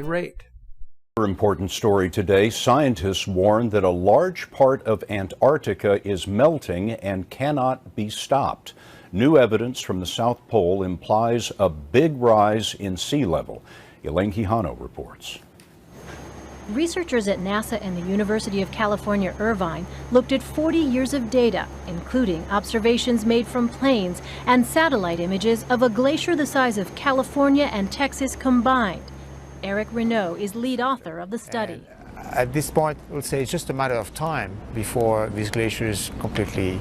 rate. Another important story today, scientists warn that a large part of Antarctica is melting and cannot be stopped. New evidence from the South Pole implies a big rise in sea level. Elaine Quijano reports. Researchers at NASA and the University of California, Irvine looked at 40 years of data, including observations made from planes and satellite images of a glacier the size of California and Texas combined. Eric Renaud is lead author of the study. At this point, we'll say it's just a matter of time before these glaciers completely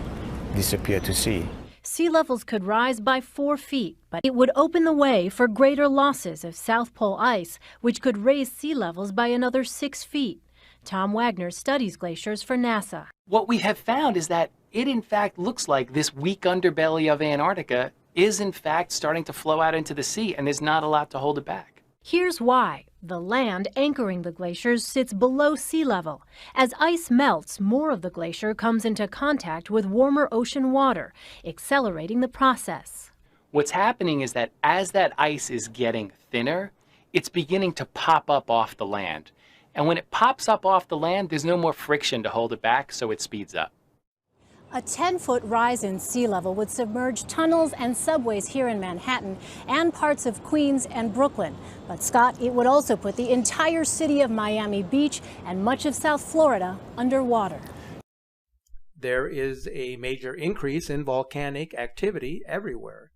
disappear to sea. Sea levels could rise by 4 feet, but it would open the way for greater losses of South Pole ice, which could raise sea levels by another 6 feet. Tom Wagner studies glaciers for NASA. What we have found is that it in fact looks like this weak underbelly of Antarctica is in fact starting to flow out into the sea, and there's not a lot to hold it back. Here's why. The land anchoring the glaciers sits below sea level. As ice melts, more of the glacier comes into contact with warmer ocean water, accelerating the process. What's happening is that as that ice is getting thinner, it's beginning to pop up off the land. And when it pops up off the land, there's no more friction to hold it back, so it speeds up. A 10-foot rise in sea level would submerge tunnels and subways here in Manhattan and parts of Queens and Brooklyn. But Scott, it would also put the entire city of Miami Beach and much of South Florida underwater. There is a major increase in volcanic activity everywhere.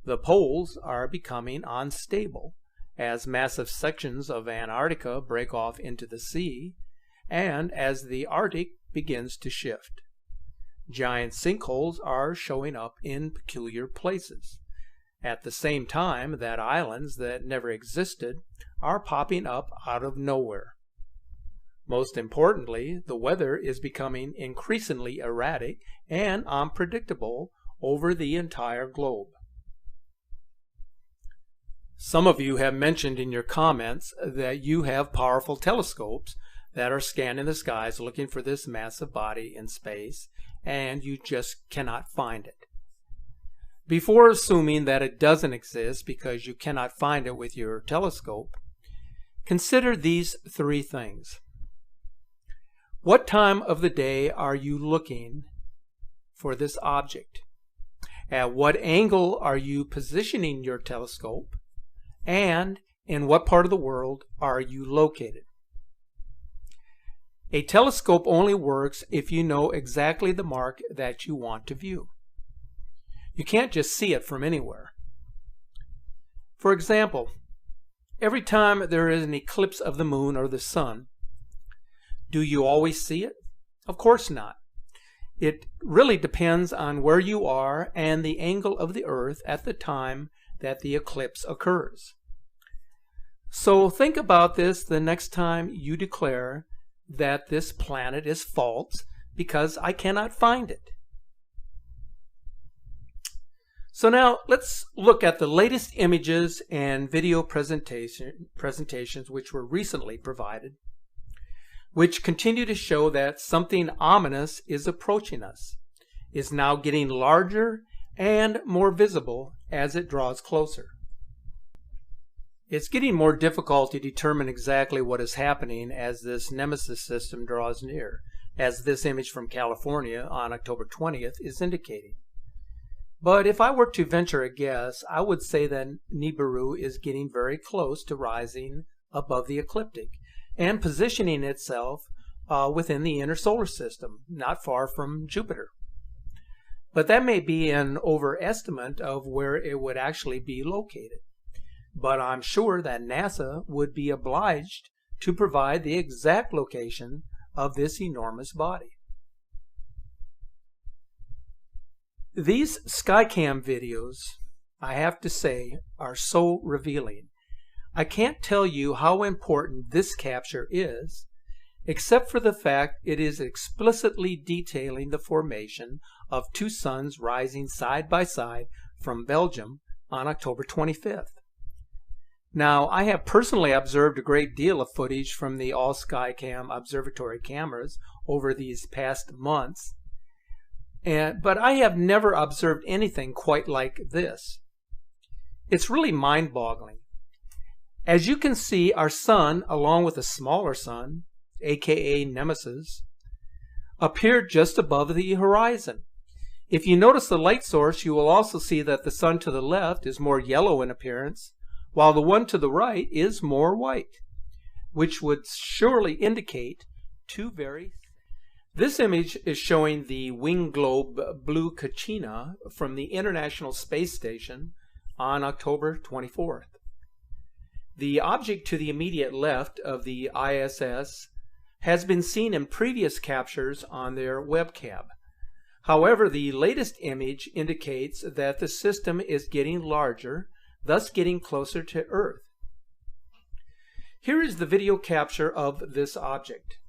The poles are becoming unstable as massive sections of Antarctica break off into the sea and as the Arctic begins to shift. Giant sinkholes are showing up in peculiar places. At the same time that islands that never existed are popping up out of nowhere. Most importantly, the weather is becoming increasingly erratic and unpredictable over the entire globe. Some of you have mentioned in your comments that you have powerful telescopes that are scanning the skies looking for this massive body in space, and you just cannot find it. Before assuming that it doesn't exist because you cannot find it with your telescope, consider these 3 things. What time of the day are you looking for this object? At what angle are you positioning your telescope? And in what part of the world are you located? A telescope only works if you know exactly the mark that you want to view. You can't just see it from anywhere. For example, every time there is an eclipse of the moon or the sun, do you always see it? Of course not. It really depends on where you are and the angle of the Earth at the time that the eclipse occurs. So think about this the next time you declare that this planet is false because I cannot find it. So now let's look at the latest images and video presentations which were recently provided, which continue to show that something ominous is approaching us, is now getting larger and more visible as it draws closer. It's getting more difficult to determine exactly what is happening as this nemesis system draws near, as this image from California on October 20th is indicating. But if I were to venture a guess, I would say that Nibiru is getting very close to rising above the ecliptic and positioning itself within the inner solar system, not far from Jupiter. But that may be an overestimate of where it would actually be located. But I'm sure that NASA would be obliged to provide the exact location of this enormous body. These Skycam videos, I have to say, are so revealing. I can't tell you how important this capture is, except for the fact it is explicitly detailing the formation of 2 suns rising side by side from Belgium on October 25th. Now, I have personally observed a great deal of footage from the all Skycam observatory cameras over these past months, but I have never observed anything quite like this. It's really mind-boggling. As you can see, our sun, along with a smaller sun, aka Nemesis, appeared just above the horizon. If you notice the light source, you will also see that the sun to the left is more yellow in appearance, while the one to the right is more white, which would surely indicate two very... This image is showing the wing globe Blue Kachina from the International Space Station on October 24th. The object to the immediate left of the ISS has been seen in previous captures on their webcam. However, the latest image indicates that the system is getting larger, thus getting closer to Earth. Here is the video capture of this object.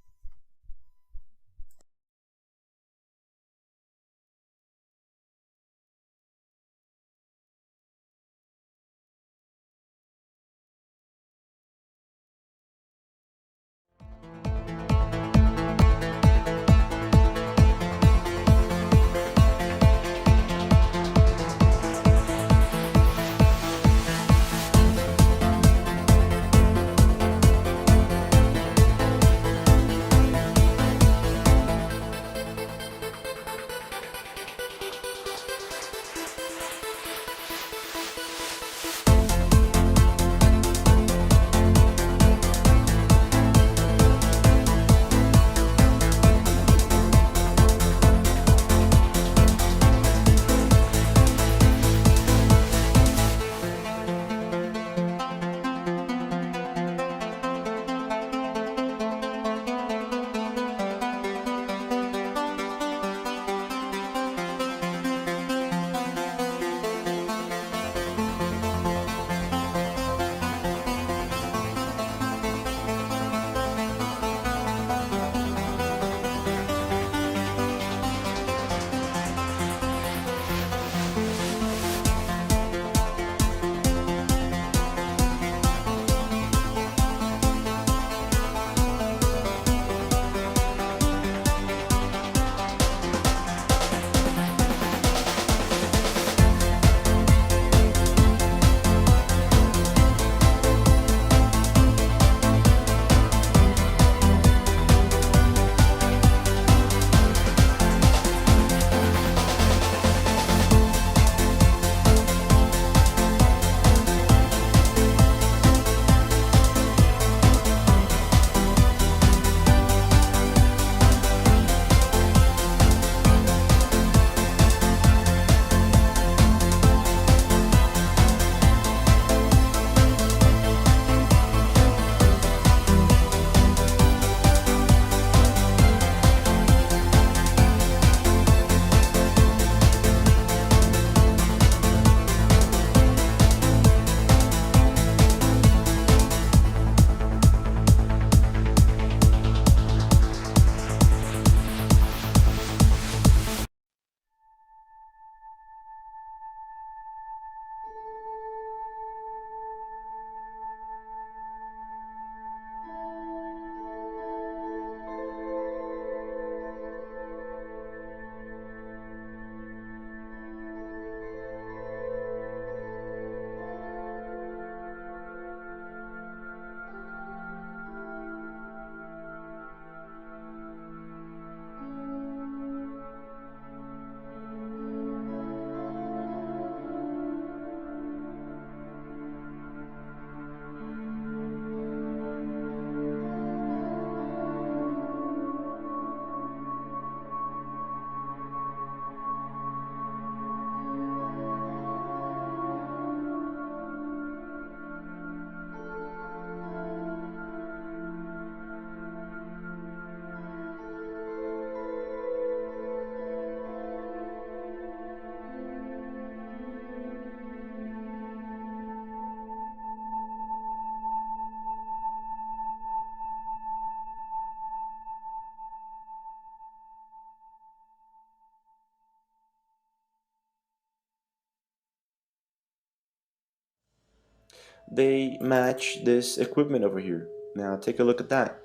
they match this equipment over here. Now take a look at that.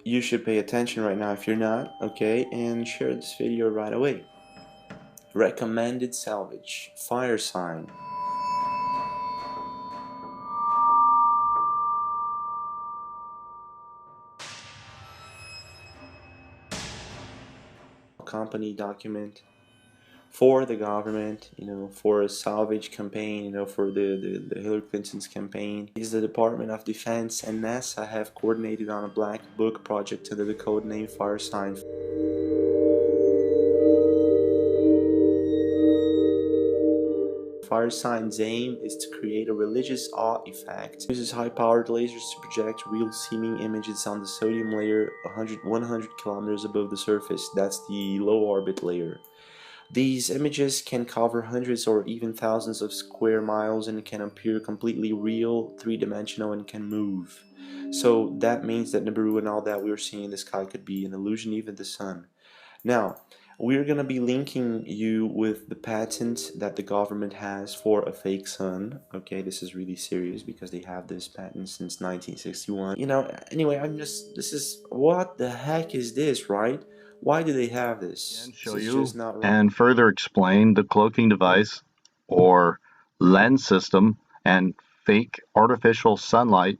You should pay attention right now if you're not, okay, and share this video right away. Recommended salvage, fire sign. company document for the government, for a salvage campaign, for the Hillary Clinton's campaign. Is the Department of Defense and NASA have coordinated on a black book project under the code name Firesign. Firesign's aim is to create a religious awe effect. It uses high-powered lasers to project real seeming images on the sodium layer 100 kilometers above the surface. That's the low orbit layer. These images can cover hundreds or even thousands of square miles and can appear completely real, three-dimensional, and can move. So that means that Nibiru and all that we were seeing in the sky could be an illusion, even the sun. Now, we're going to be linking you with the patent that the government has for a fake sun. Okay, this is really serious because they have this patent since 1961. Anyway, what the heck is this, right? Why do they have this? And show This is you just not right. and further explain the cloaking device or lens system and fake artificial sunlight.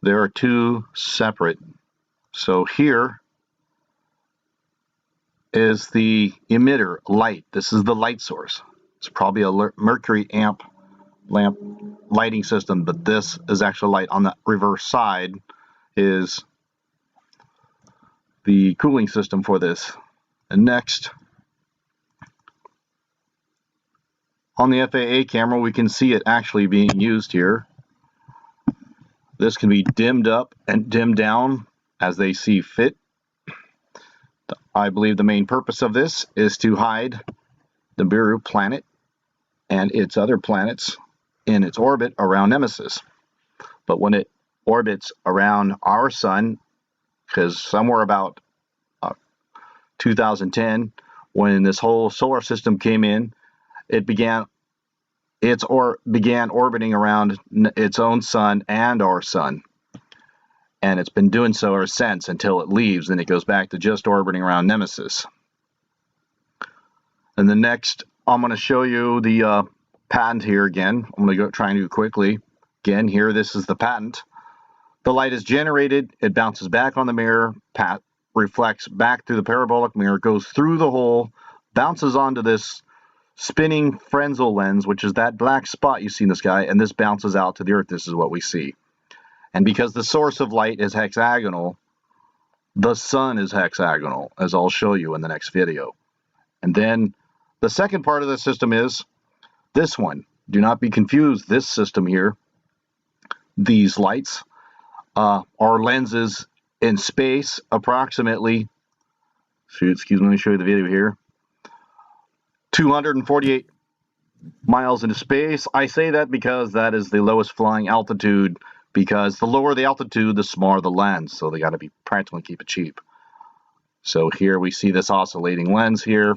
There are two separate. So here is the emitter light. This is the light source. It's probably a mercury lamp lighting system, but this is actual light. On the reverse side is the cooling system for this. And next, on the FAA camera, we can see it actually being used here. This can be dimmed up and dimmed down as they see fit. I believe the main purpose of this is to hide the Nibiru planet and its other planets in its orbit around Nemesis. But when it orbits around our sun, because somewhere about 2010, when this whole solar system came in, it began orbiting around its own sun and our sun. And it's been doing so ever since until it leaves, and it goes back to just orbiting around Nemesis. And the next, I'm going to show you the patent here again. I'm going to try and do it quickly. Again, here, this is the patent. The light is generated, it bounces back on the mirror, reflects back through the parabolic mirror, goes through the hole, bounces onto this spinning Fresnel lens, which is that black spot you see in the sky, and this bounces out to the Earth. This is what we see. And because the source of light is hexagonal, the sun is hexagonal, as I'll show you in the next video. And then the second part of the system is this one. Do not be confused. This system here, these lights, are lenses in space approximately, excuse me, let me show you the video here, 248 miles into space. I say that because that is the lowest flying altitude, because the lower the altitude, the smaller the lens, so they got to be practical and keep it cheap. So here we see this oscillating lens here,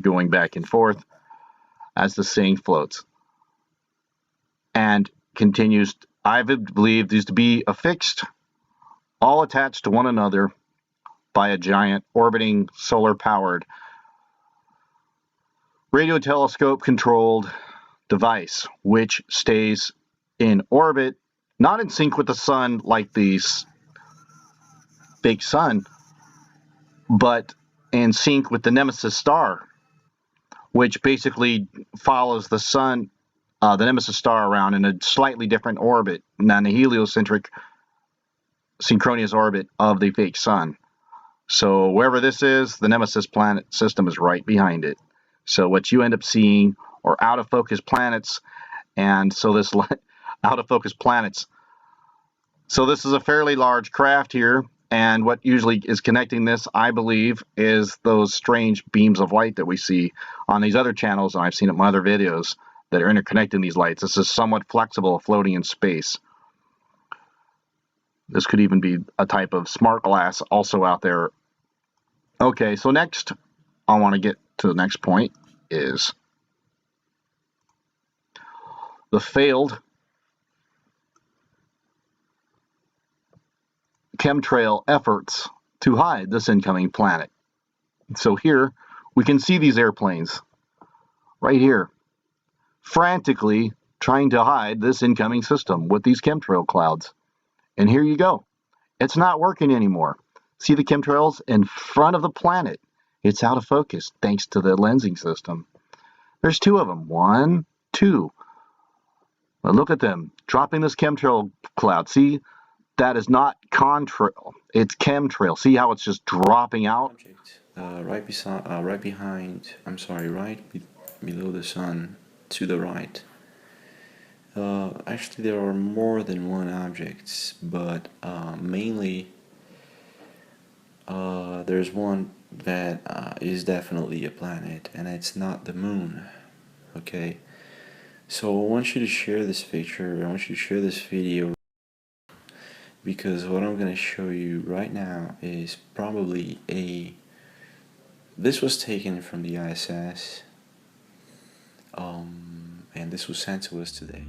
going back and forth as the thing floats. And continues, I believe these to be affixed, all attached to one another by a giant orbiting solar-powered radio telescope controlled device, which stays in orbit, not in sync with the sun like the fake sun, but in sync with the Nemesis star, which basically follows the sun, the Nemesis star, around in a slightly different orbit than the heliocentric synchronous orbit of the fake sun. So wherever this is, the Nemesis planet system is right behind it. So what you end up seeing are out of focus planets, and so this out of focus planets. So this is a fairly large craft here, and what usually is connecting this, I believe, is those strange beams of light that we see on these other channels, and I've seen it in my other videos, that are interconnecting these lights. This is somewhat flexible, floating in space. This could even be a type of smart glass also out there. Okay, so next, I want to get to the next point, is the failed chemtrail efforts to hide this incoming planet. So here, we can see these airplanes right here, frantically trying to hide this incoming system with these chemtrail clouds. And here you go. It's not working anymore. See the chemtrails in front of the planet? It's out of focus thanks to the lensing system. There's two of them. 1, 2. Now look at them dropping this chemtrail cloud. See, that is not contrail. It's chemtrail. See how it's just dropping out? Right behind. I'm sorry, below the sun, to the right. Actually, there are more than one object, but mainly there's one that is definitely a planet, and it's not the moon. Okay, so I want you to share this picture. I want you to share this video, because what I'm going to show you right now is probably this was taken from the ISS, and this was sent to us today.